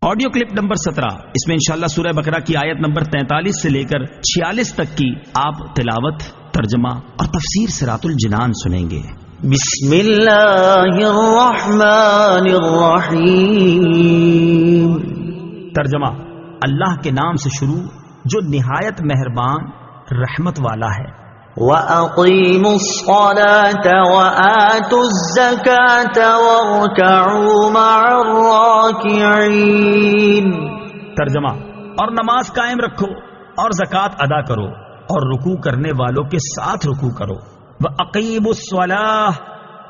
Audio clip number 17، اس میں انشاءاللہ سورہ بقرہ کی آیت نمبر 43 سے لے کر 46 تک کی آپ تلاوت، ترجمہ اور تفسیر صراط الجنان سنیں گے۔ بسم اللہ الرحمن الرحیم۔ ترجمہ: اللہ کے نام سے شروع جو نہایت مہربان رحمت والا ہے۔ وَأَقِيمُوا الصَّلَاةَ وَآتُوا الزَّكَاةَ وَارْكَعُوا مَعَ الرَّاكِعِينَ۔ ترجمہ: اور نماز قائم رکھو اور زکوٰۃ ادا کرو اور رکوع کرنے والوں کے ساتھ رکوع کرو۔ وَأَقِيمُوا الصَّلَاةَ،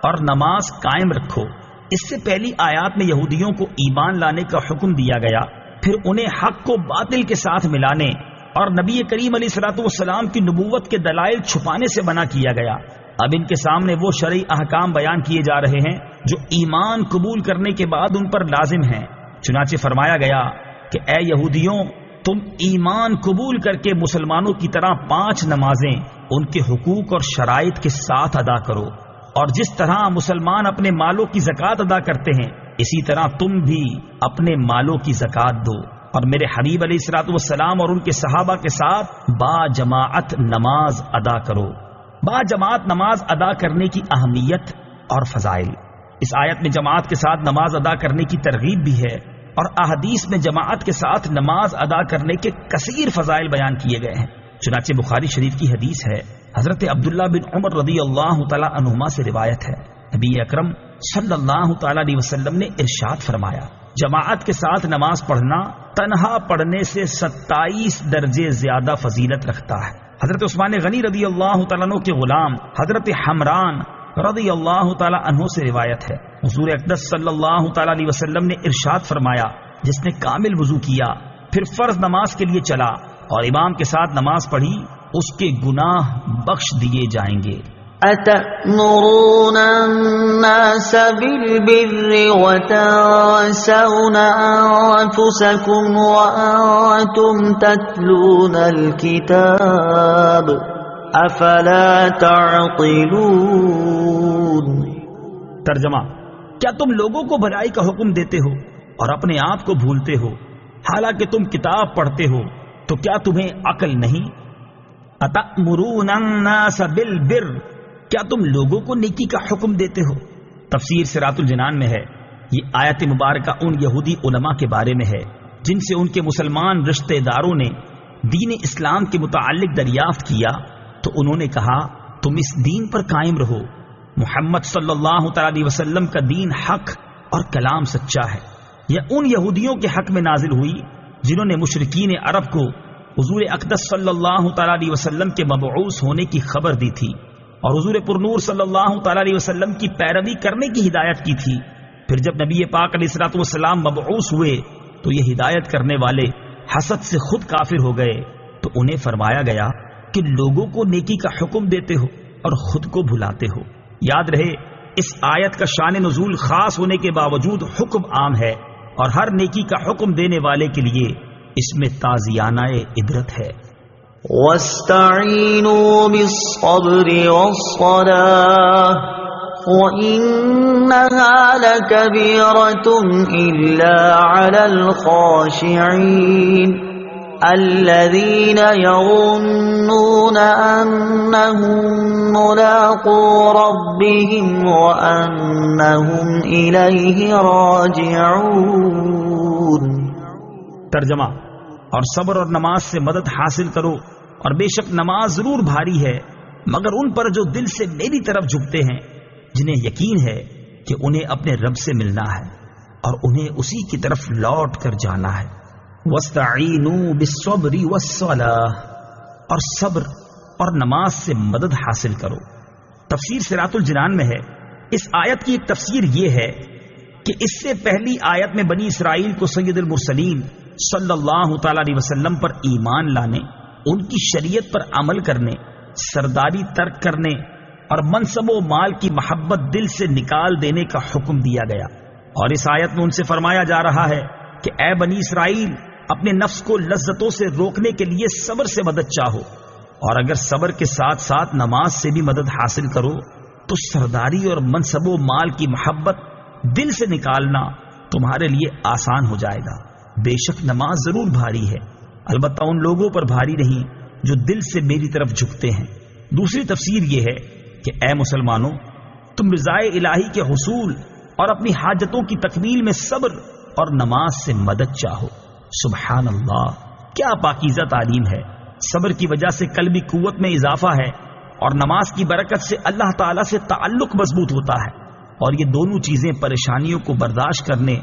اور نماز قائم رکھو۔ اس سے پہلی آیات میں یہودیوں کو ایمان لانے کا حکم دیا گیا، پھر انہیں حق کو باطل کے ساتھ ملانے اور نبی کریم علیہ الصلوۃ والسلام کی نبوت کے دلائل چھپانے سے منع کیا گیا۔ اب ان کے سامنے وہ شرعی احکام بیان کیے جا رہے ہیں جو ایمان قبول کرنے کے بعد ان پر لازم ہیں۔ چنانچہ فرمایا گیا کہ اے یہودیوں، تم ایمان قبول کر کے مسلمانوں کی طرح 5 نمازیں ان کے حقوق اور شرائط کے ساتھ ادا کرو، اور جس طرح مسلمان اپنے مالوں کی زکوٰۃ ادا کرتے ہیں اسی طرح تم بھی اپنے مالوں کی زکوٰۃ دو، اور میرے حبیب علیہ الصلوۃ والسلام اور ان کے صحابہ کے ساتھ با جماعت نماز ادا کرو۔ با جماعت نماز ادا کرنے کی اہمیت اور فضائل۔ اس آیت میں جماعت کے ساتھ نماز ادا کرنے کی ترغیب بھی ہے، اور احادیث میں جماعت کے ساتھ نماز ادا کرنے کے کثیر فضائل بیان کیے گئے ہیں۔ چنانچہ بخاری شریف کی حدیث ہے، حضرت عبداللہ بن عمر رضی اللہ تعالی عنہما سے روایت ہے، نبی اکرم صلی اللہ تعالی علیہ وسلم نے ارشاد فرمایا، جماعت کے ساتھ نماز پڑھنا تنہا پڑھنے سے 27 درجے زیادہ فضیلت رکھتا ہے۔ حضرت عثمان غنی رضی اللہ تعالیٰ عنہ کے غلام حضرت حمران رضی اللہ تعالیٰ عنہ سے روایت ہے، حضور اقدس صلی اللہ تعالیٰ علیہ وسلم نے ارشاد فرمایا، جس نے کامل وضو کیا پھر فرض نماز کے لیے چلا اور امام کے ساتھ نماز پڑھی، اس کے گناہ بخش دیے جائیں گے۔ أَتَأْمُرُونَ النَّاسَ بِالْبِرِّ وَتَنسَوْنَ أَنفُسَكُمْ وَأَنتُمْ تَتْلُونَ الْكِتَابَ أَفَلَا تَعْقِلُونَ۔ ترجمہ: کیا تم لوگوں کو بھلائی کا حکم دیتے ہو اور اپنے آپ کو بھولتے ہو، حالانکہ تم کتاب پڑھتے ہو، تو کیا تمہیں عقل نہیں؟ أَتَأْمُرُونَ النَّاسَ بِالْبِرِّ، کیا تم لوگوں کو نیکی کا حکم دیتے ہو؟ تفسیر صراط الجنان میں ہے، یہ آیت مبارکہ ان یہودی علماء کے بارے میں ہے جن سے ان کے مسلمان رشتہ داروں نے دین اسلام کے متعلق دریافت کیا تو انہوں نے کہا، تم اس دین پر قائم رہو، محمد صلی اللہ تعالی علیہ وسلم کا دین حق اور کلام سچا ہے۔ یہ ان یہودیوں کے حق میں نازل ہوئی جنہوں نے مشرکین عرب کو حضور اقدس صلی اللہ تعالی علیہ وسلم کے مبعوث ہونے کی خبر دی تھی اور حضور پرنور صلی اللہ تعالی علیہ وسلم کی پیروی کرنے کی ہدایت کی تھی۔ پھر جب نبی پاک علیہ الصلوۃ والسلام مبعوث ہوئے تو یہ ہدایت کرنے والے حسد سے خود کافر ہو گئے، تو انہیں فرمایا گیا کہ لوگوں کو نیکی کا حکم دیتے ہو اور خود کو بھلاتے ہو۔ یاد رہے، اس آیت کا شان نزول خاص ہونے کے باوجود حکم عام ہے، اور ہر نیکی کا حکم دینے والے کے لیے اس میں تعزیانہ عبرت ہے۔ وَاسْتَعِينُوا بِالصَّبْرِ وَالصَّلَاةِ وَإِنَّهَا لَكَبِيرَةٌ إِلَّا عَلَى الْخَاشِعِينَ الَّذِينَ يَظُنُّونَ أَنَّهُم مُّلَاقُو رَبِّهِمْ وَأَنَّهُمْ إِلَيْهِ رَاجِعُونَ۔ ترجمہ: اور صبر اور نماز سے مدد حاصل کرو، اور بے شک نماز ضرور بھاری ہے مگر ان پر جو دل سے میری طرف جھکتے ہیں، جنہیں یقین ہے کہ انہیں اپنے رب سے ملنا ہے اور انہیں اسی کی طرف لوٹ کر جانا ہے۔ وَاسْتَعِينُوا بِالصَّبْرِ وَالصَّلَاةِ، اور صبر اور نماز سے مدد حاصل کرو۔ تفسیر صراط الجنان میں ہے، اس آیت کی ایک تفسیر یہ ہے کہ اس سے پہلی آیت میں بنی اسرائیل کو سید المرسلین صلی اللہ تعالی علیہ وسلم پر ایمان لانے، ان کی شریعت پر عمل کرنے، سرداری ترک کرنے اور منصب و مال کی محبت دل سے نکال دینے کا حکم دیا گیا، اور اس آیت میں ان سے فرمایا جا رہا ہے کہ اے بنی اسرائیل، اپنے نفس کو لذتوں سے روکنے کے لیے صبر سے مدد چاہو، اور اگر صبر کے ساتھ ساتھ نماز سے بھی مدد حاصل کرو تو سرداری اور منصب و مال کی محبت دل سے نکالنا تمہارے لیے آسان ہو جائے گا۔ بے شک نماز ضرور بھاری ہے، البتہ ان لوگوں پر بھاری نہیں جو دل سے میری طرف جھکتے ہیں۔ دوسری تفسیر یہ ہے کہ اے مسلمانوں، تم رضائے الہی کے حصول اور اپنی حاجتوں کی تکمیل میں صبر اور نماز سے مدد چاہو۔ سبحان اللہ، کیا پاکیزہ تعلیم ہے! صبر کی وجہ سے قلبی قوت میں اضافہ ہے، اور نماز کی برکت سے اللہ تعالیٰ سے تعلق مضبوط ہوتا ہے، اور یہ دونوں چیزیں پریشانیوں کو برداشت کرنے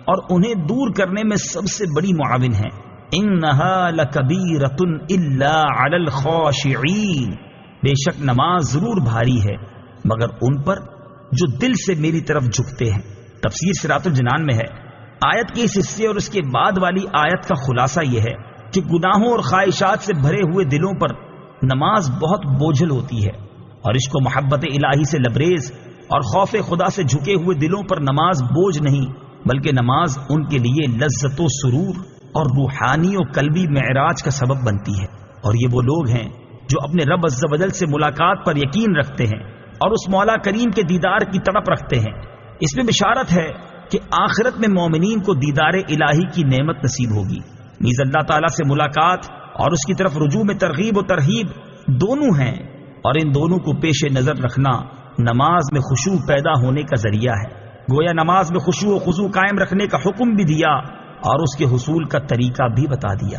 اور انہیں دور کرنے میں سب سے بڑی معاون ہیں۔ انہا لکبیرۃ الا علی الخاشعین، بے شک نماز ضرور بھاری ہے مگر ان پر جو دل سے میری طرف جھکتے ہیں۔ تفسیر صراط الجنان میں ہے، آیت کے اس حصے اور اس کے بعد والی آیت کا خلاصہ یہ ہے کہ گناہوں اور خواہشات سے بھرے ہوئے دلوں پر نماز بہت بوجھل ہوتی ہے، اور عشق و محبت الہی سے لبریز اور خوف خدا سے جھکے ہوئے دلوں پر نماز بوجھ نہیں، بلکہ نماز ان کے لیے لذت و سرور اور روحانی و قلبی معراج کا سبب بنتی ہے۔ اور یہ وہ لوگ ہیں جو اپنے رب عز و جل سے ملاقات پر یقین رکھتے ہیں اور اس مولا کریم کے دیدار کی تڑپ رکھتے ہیں۔ اس میں بشارت ہے کہ آخرت میں مومنین کو دیدار الہی کی نعمت نصیب ہوگی، نیز اللہ تعالیٰ سے ملاقات اور اس کی طرف رجوع میں ترغیب و ترہیب دونوں ہیں، اور ان دونوں کو پیش نظر رکھنا نماز میں خشوع پیدا ہونے کا ذریعہ ہے۔ گویا نماز میں خشوع و خضوع قائم رکھنے کا حکم بھی دیا اور اس کے حصول کا طریقہ بھی بتا دیا۔